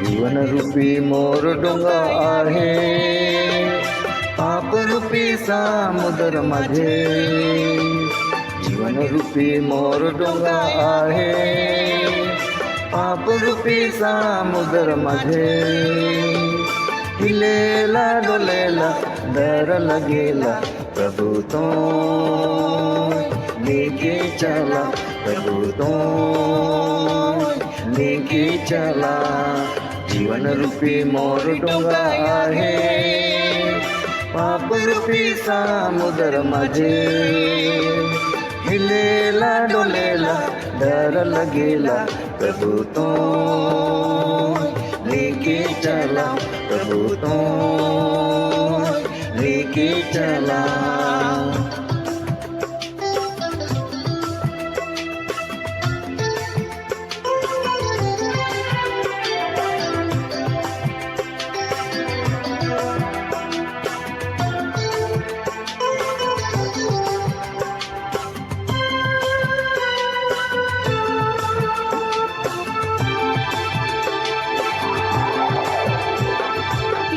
जीवन रूपी मोर डोंगा आहे, पाप रूपी समुद्र मध्ये. जीवन रूपी मोर डोंगा आहे, पाप रूपी समुद्र मध्ये. हिलेला डोलेला डर लगेला प्रभु तो लेके चला, प्रभु तो लेके चला. जीवन रूपी मोर डोंगा आहे, पाप रूपी समुद्र मध्ये. हिलेला डोलेला डर लगेला प्रभु तो लेके चला, प्रभु तो लेके चला.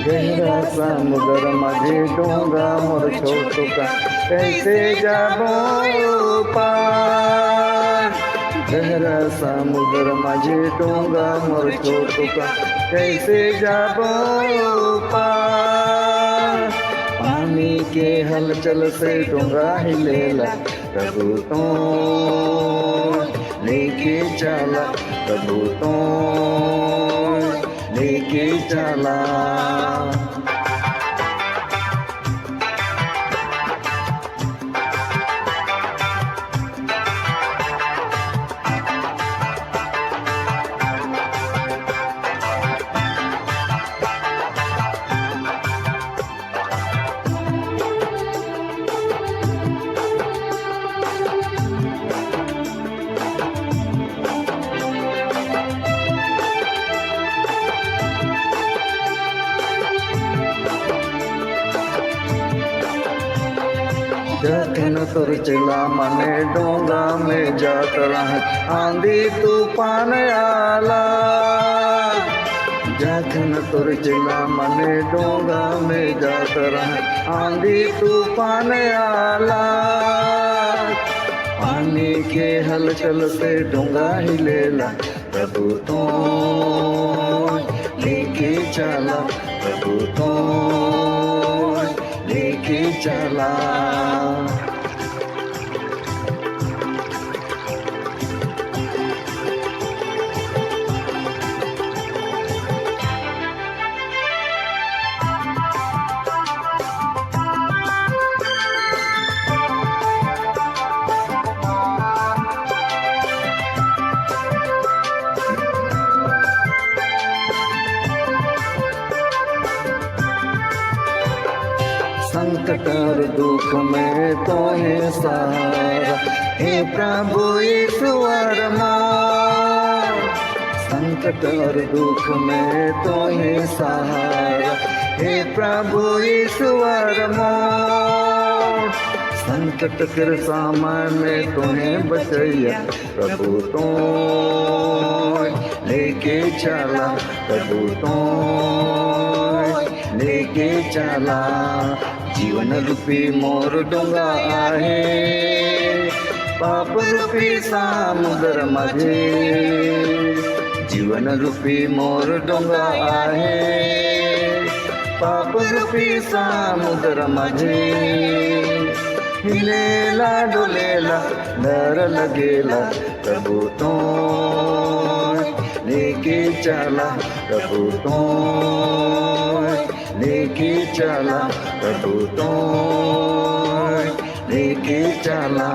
गहरा समुद्र माझे डोंगा मोर छोटू का कैसे जाबो पार. गहरा समुद्र माझे डोंगा मोर छोटू का कैसे जाबो पार. पानी के हलचल से डोंगा हिलेला प्रभु तो लेके चला, प्रभु तो लेके चला. जखन तुर चला मने डोंगा में जात रहा, आंधी तूफान आला. जखन तुर चला मने डोंगा में जात रहा, आंधी तूफान आला. पानी के हलचल से डोंगा हिलेला प्रभु तो लेके चला, प्रभु तो लेके चला. संकट और दुख में तो है सहारा, हे प्रभु ईश्वर मोर. संकट और दुख में तो है सहारा, हे प्रभु ईश्वर मोर. संकट के समय में तुम्हें बचैया प्रभु तो लेके चला, प्रभु तो लेके चला. जीवन रूपी मोर डोंगा आहे, पाप रूपी समुद्र मध्ये. जीवन रूपी मोर डोंगा आहे, पाप रूपी समुद्र मध्ये. हिलेला डोलेला डर लगेला प्रभु तो लेके चला, प्रभु तो लेके चला, प्रभु तो लेके चला.